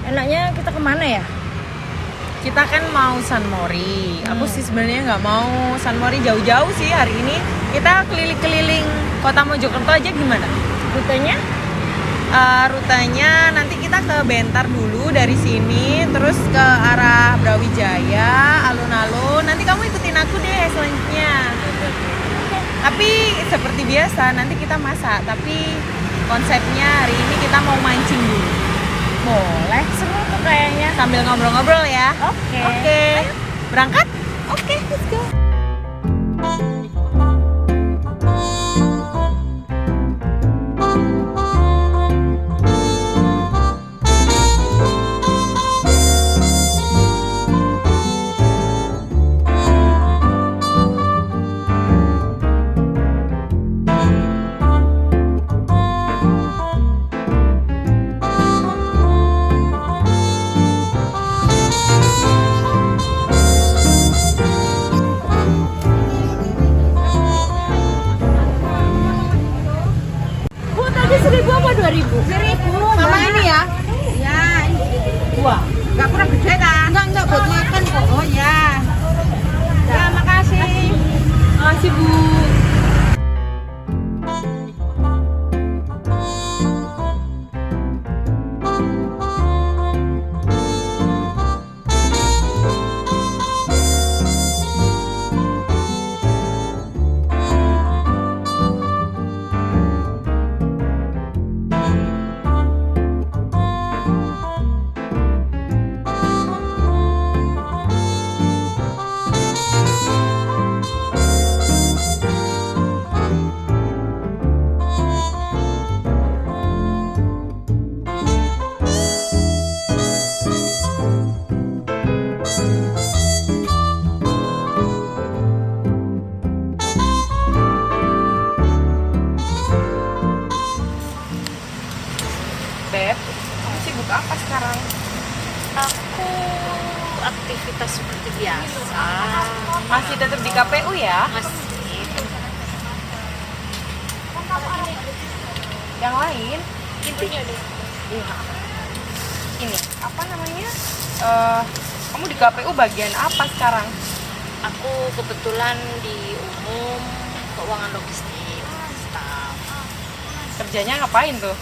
Enaknya kita kemana ya? Kita kan mau San Mori. Aku sih sebenarnya nggak mau San Mori jauh-jauh sih hari ini. Kita keliling-keliling Kota Mojokerto aja gimana? Rutenya? Rutenya nanti kita ke Bentar dulu dari sini, terus ke arah Brawijaya, alun-alun. Nanti kamu ikutin aku deh selanjutnya. Tapi seperti biasa nanti kita masak. Tapi konsepnya hari ini kita mau mancing dulu. Boleh, seru tuh kayaknya. Sambil ngobrol-ngobrol ya. Oke. Berangkat? Oke, let's go. Bu, tadi 1.000 apa 2.000? 1.000. Sama ini ya? Ya, ini. Dua. Enggak kurang gede kan? Enggak buat makan kok. Oh ya. Ya, makasih. Makasih Bu. Beb, kamu sibuk apa sekarang? Aku aktivitas seperti biasa. Masih tetap di KPU ya? Masih. Yang lain? Intinya deh. Iya. Ini apa namanya? Kamu di KPU bagian apa sekarang? Aku kebetulan di umum keuangan logistik staff. Kerjanya ngapain tuh?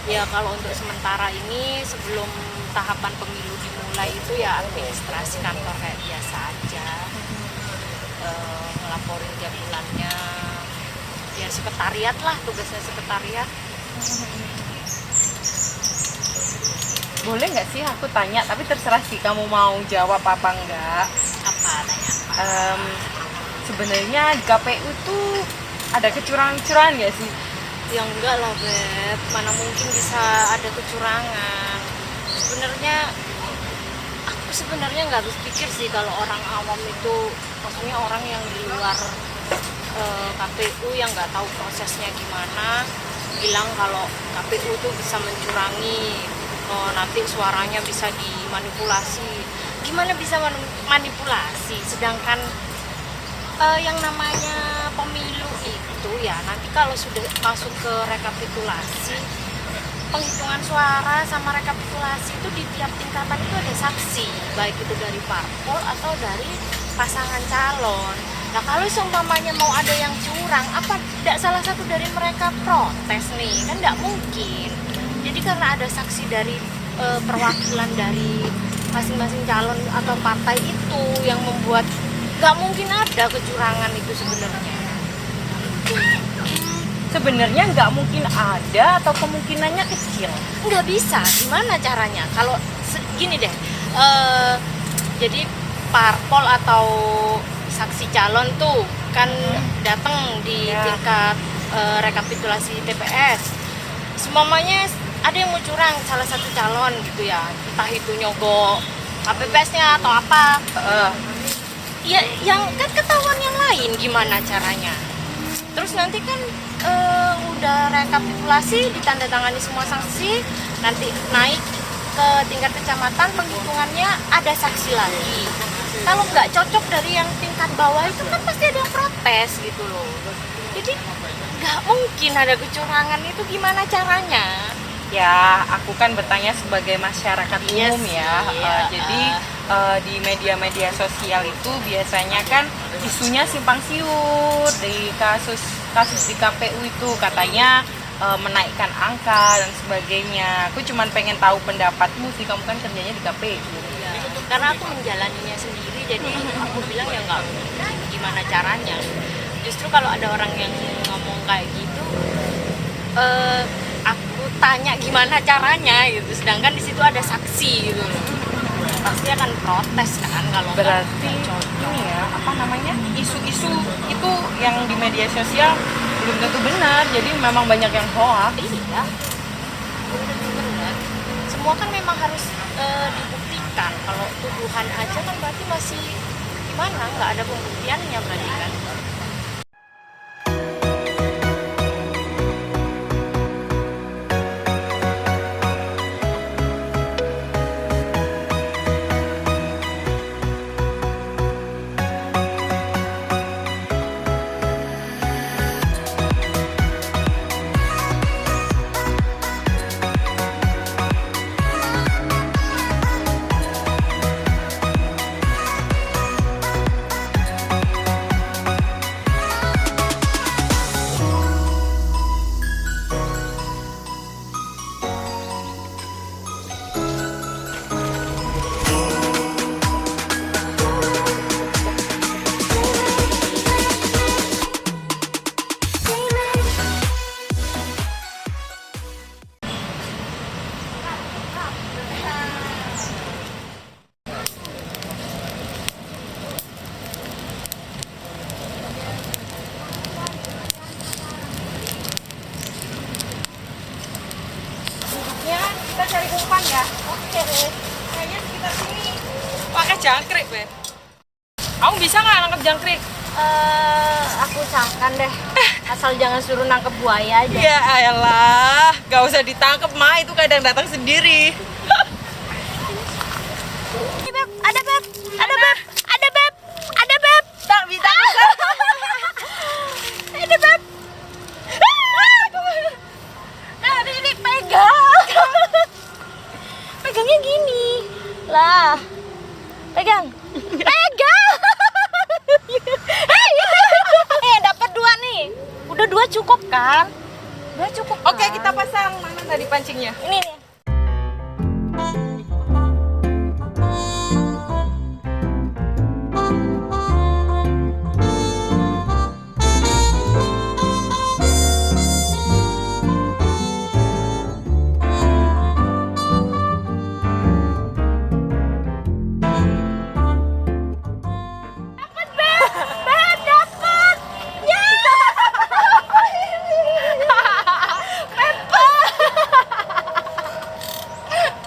Ya kalau untuk sementara ini sebelum tahapan pemilu dimulai itu ya administrasi kantor kayak biasa aja. Ngelaporin tiap bulannya. Ya sekretariat lah, tugasnya sekretariat. Boleh nggak sih aku tanya? Tapi terserah sih kamu mau jawab apa enggak. Apa tanya apa? Sebenarnya di KPU tuh ada kecurangan-kecurangan nggak sih? Ya enggak lah Beb, mana mungkin bisa ada kecurangan. Aku sebenarnya nggak habis pikir sih kalau orang awam itu, maksudnya orang yang di luar KPU yang nggak tahu prosesnya gimana, bilang kalau KPU tuh bisa mencurangi, nanti suaranya bisa dimanipulasi. Gimana bisa manipulasi? Sedangkan yang namanya pemilu itu ya nanti kalau sudah masuk ke rekapitulasi, penghitungan suara sama rekapitulasi itu di tiap tingkatan itu ada saksi, baik itu dari parpol atau dari pasangan calon. Nah kalau seumpamanya mau ada yang curang, apa tidak salah satu dari mereka protes nih? Kan tidak mungkin. Jadi karena ada saksi dari perwakilan dari masing-masing calon atau partai itu yang membuat nggak mungkin ada kecurangan itu sebenarnya. Sebenarnya nggak mungkin ada atau kemungkinannya kecil. Nggak bisa, gimana caranya? Kalau gini deh, jadi parpol atau saksi calon tuh kan datang di tingkat rekapitulasi TPS. Semuanya ada yang mau curang salah satu calon gitu ya, entah itu nyogok KPPS-nya atau apa. Ya, yang kan ketahuan yang lain gimana caranya? Terus nanti kan udah rekapitulasi, ditandatangani semua saksi, nanti naik ke tingkat kecamatan, penghitungannya ada saksi lagi. Kalau nggak cocok dari yang tingkat bawah itu kan pasti ada yang protes gitu loh. Jadi nggak mungkin ada kecurangan, itu gimana caranya? Ya, aku kan bertanya sebagai masyarakat Iya umum sih, ya. iya. Jadi di media-media sosial itu biasanya kan isunya simpang siur di kasus di KPU itu katanya menaikkan angka dan sebagainya. Aku cuman pengen tahu pendapatmu sih, kamu kan kerjanya di KPU. Ya, karena aku menjalaninya sendiri, jadi aku bilang ya nggak gimana caranya. Justru kalau ada orang yang ngomong kayak gitu, aku tanya gimana caranya gitu. Sedangkan di situ ada saksi gitu loh. Pasti akan protes kan kalau nggak Berarti cocok. ini ya, apa namanya, isu-isu itu yang di media sosial belum tentu benar, jadi memang banyak yang hoax. Iya, benar. Semua kan memang harus dibuktikan. Kalau tuduhan aja kan berarti masih gimana? Nggak ada pembuktiannya berarti kan. Ya, kita cari umpan ya. Oke deh. Kayaknya sekitar sini pakai jangkrik, Beb. Kamu bisa nggak nangkep jangkrik? Aku usahakan deh. Asal jangan suruh nangkep buaya aja. Ya elah, gak usah ditangkep, Ma. Itu kadang datang sendiri. Ada beb, ada beb, ada beb, ada beb. Tak bisa. Ada beb. Nah, ini pegang. Pegangnya gini. Lah. Pegang. Pegang. Dapat 2 nih. Udah 2 cukup kan? 2 cukup. Oke, kan? kita pasang. Mana tadi pancingnya? Ini nih.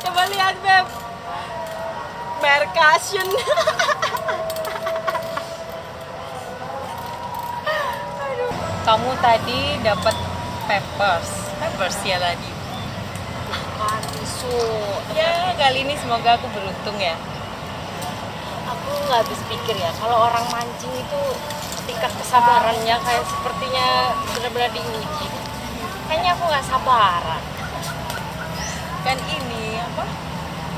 Coba lihat, Beb. Percussion. Kamu tadi dapat peppers ya tadi. Kan tisu. Ya, kali ini semoga aku beruntung ya. Aku nggak habis pikir ya, kalau orang mancing itu tingkat kesabarannya kayak sepertinya benar-benar diuji. Kayaknya aku nggak sabaran. Kan ini apa?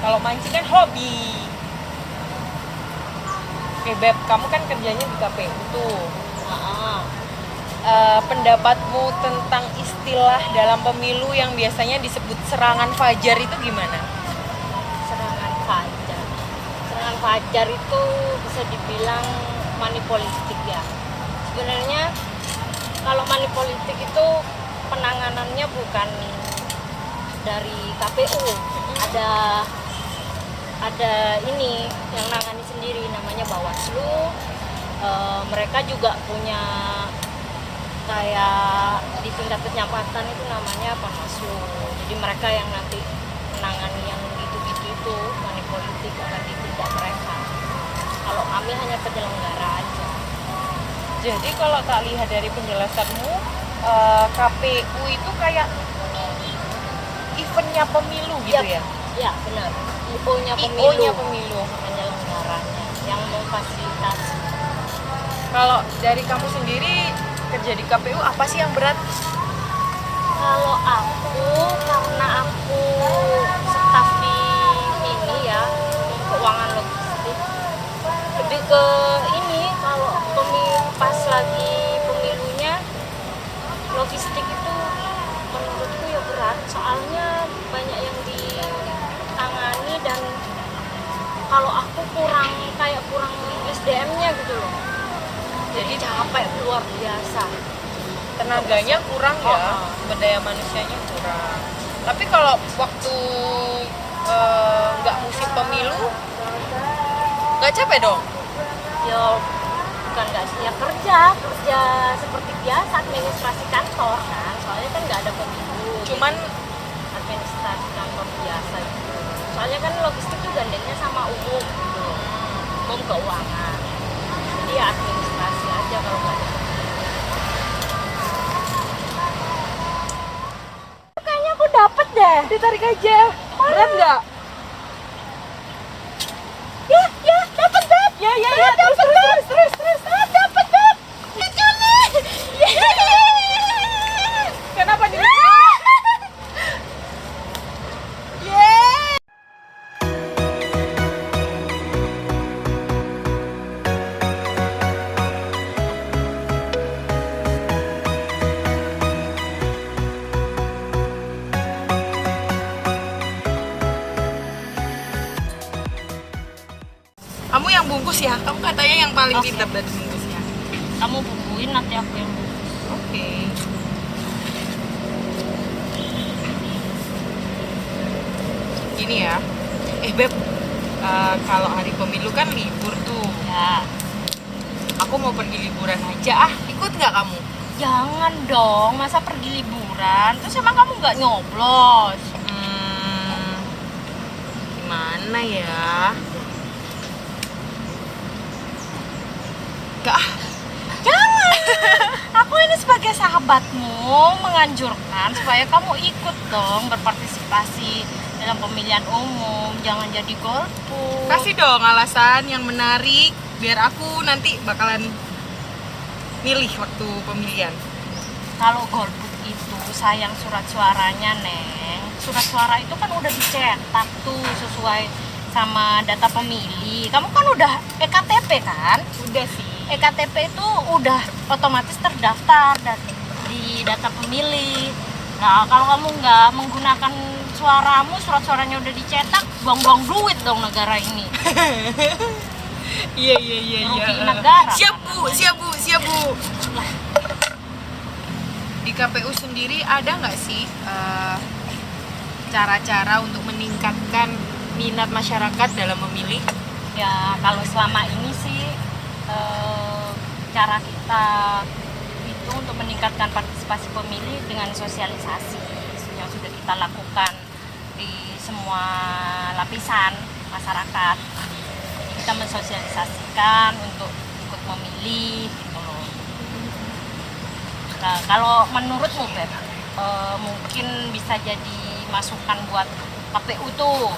Kalau mancing kan hobi. Oke, Beb, kamu kan kerjanya di KPU tuh. Heeh. Pendapatmu tentang istilah dalam pemilu yang biasanya disebut serangan fajar itu gimana? Serangan fajar. Serangan fajar itu bisa dibilang money politik ya. Sebenarnya kalau money politik itu penanganannya bukan dari KPU. Ada ini yang nangani sendiri namanya Bawaslu. Mereka juga punya kayak di tingkat kecamatan itu namanya Panwaslu. Jadi mereka yang nanti menangani yang gitu-gitu itu money politik akan ditindak mereka. Kalau kami hanya penyelenggara aja. Jadi kalau tak lihat dari penjelasanmu, KPU itu kayak eventnya pemilu gitu ya? Ya benar. IO-nya IO-nya pemilu, pemilu. penyelenggaranya yang memfasilitasi. Kalau dari kamu sendiri kerja di KPU apa sih yang berat? Kalau aku karena aku jadi capek luar biasa. Tenaganya kurang ya, Oh. sumber daya manusianya kurang. Tapi kalau waktu nggak musim pemilu, nggak capek dong? Ya bukan nggak sih, ya kerja seperti biasa administrasi kantor kan, soalnya kan nggak ada pemilu. Cuman Administrasi kantor biasa gitu. Soalnya kan logistik juga gandengnya sama umum gitu, umum keuangan. Jadi ya administrasi aja kalau nggak ada pemilu. Kayaknya aku dapet deh. ditarik aja. Berat nggak? Ya, dapet dap. Ya, Dapet dap. Terus. Dapet dap. Kenapa di? Kamu yang bungkus ya? Kamu katanya yang paling Oke. pintar dari bungkusnya. Kamu bumbuin, nanti aku yang bungkus. Oke. Gini ya. Beb, kalau hari pemilu kan libur tuh. Ya. Aku mau pergi liburan aja. Ikut nggak kamu? Jangan dong, masa pergi liburan? Terus emang kamu nggak nyoblos? Gimana ya? Gak ah. Jangan. Aku ini sebagai sahabatmu menganjurkan supaya kamu ikut dong berpartisipasi dalam pemilihan umum. Jangan jadi golput. Kasih dong alasan yang menarik biar aku nanti bakalan milih waktu pemilihan. Kalau golput itu sayang surat suaranya, Neng. Surat suara itu kan udah dicetak tuh sesuai sama data pemilih. Kamu kan udah EKTP kan? Udah sih. EKTP itu udah otomatis terdaftar di data pemilih. Nah, kalau kamu nggak menggunakan suaramu, surat suaranya udah dicetak, buang-buang duit dong negara ini. Iya. Merugikan negara. Siap bu. Di KPU sendiri ada nggak sih cara-cara untuk meningkatkan minat masyarakat dalam memilih? Ya, kalau selama ini sih cara kita itu untuk meningkatkan partisipasi pemilih dengan sosialisasi yang sudah kita lakukan di semua lapisan masyarakat. Jadi kita mensosialisasikan untuk ikut memilih gitu loh. Nah, kalau menurutmu Beb, mungkin bisa jadi masukan buat KPU tuh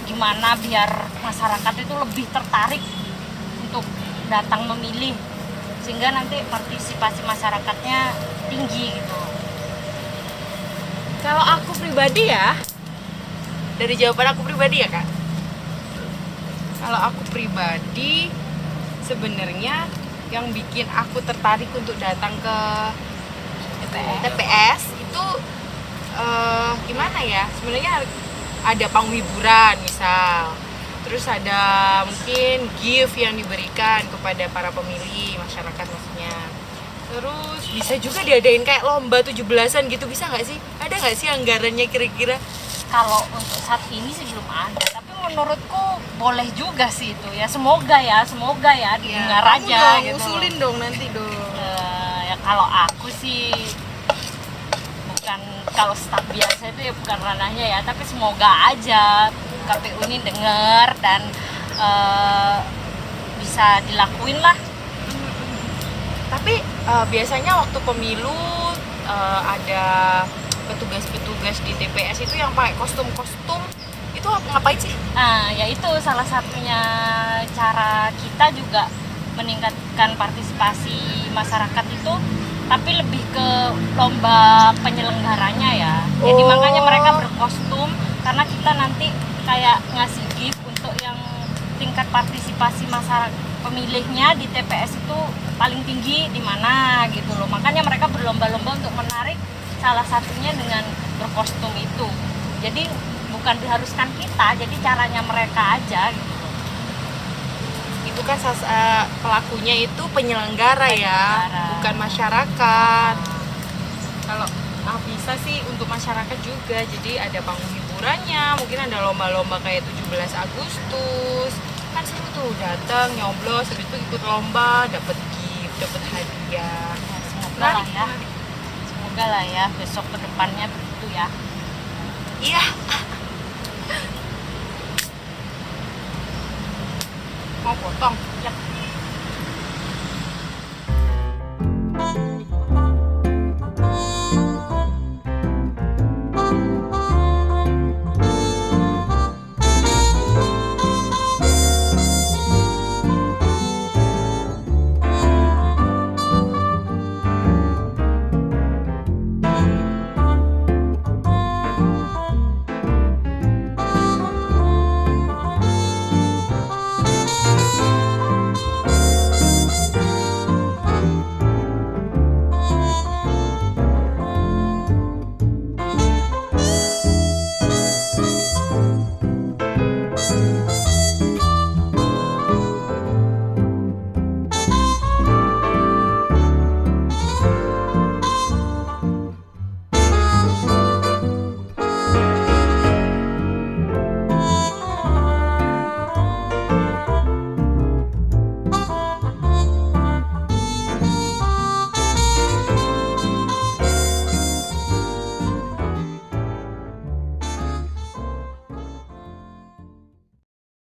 gimana biar masyarakat itu lebih tertarik untuk datang memilih sehingga nanti partisipasi masyarakatnya tinggi gitu. Kalau aku pribadi ya, dari jawaban aku pribadi ya kak. Kalau aku pribadi sebenarnya yang bikin aku tertarik untuk datang ke TPS itu gimana ya? Sebenarnya ada panggung hiburan misal, terus ada mungkin gift yang diberikan kepada para pemilih masyarakat maksudnya. Terus bisa juga diadain kayak lomba 17-an gitu, bisa nggak sih? Ada nggak sih anggarannya kira-kira? Kalau untuk saat ini sih belum ada, tapi menurutku boleh juga sih itu ya. Semoga ya didengar kamu aja dong, gitu. usulin dong nanti dong. Ya kalau aku sih bukan, kalau staf biasa itu ya bukan ranahnya ya, tapi semoga aja KPU ini dengar dan bisa dilakuin lah. Tapi biasanya waktu pemilu ada petugas-petugas di TPS itu yang pakai kostum-kostum itu ngapain sih? Nah, ya itu salah satunya cara kita juga meningkatkan partisipasi masyarakat itu, tapi lebih ke lomba penyelenggaranya ya. Jadi Oh. makanya mereka berkostum karena kita nanti kayak ngasih gift untuk yang tingkat partisipasi masyarakat pemilihnya di TPS itu paling tinggi di mana gitu loh. Makanya mereka berlomba-lomba untuk menarik, salah satunya dengan berkostum itu. Jadi bukan diharuskan kita, jadi caranya mereka aja gitu loh. itu kan pelakunya itu penyelenggara ya, Penyelenggara. bukan masyarakat. Kalau bisa sih untuk masyarakat juga, jadi ada panggung hiburannya, mungkin ada lomba-lomba kayak 17 Agustus, kan seru tuh, datang nyoblos, habis itu ikut lomba, dapat gift, dapat hadiah. Ya, semoga lah Menarik, ya. menarik. Semoga lah ya besok kedepannya begitu ya. Iya. Mau potong? Ya.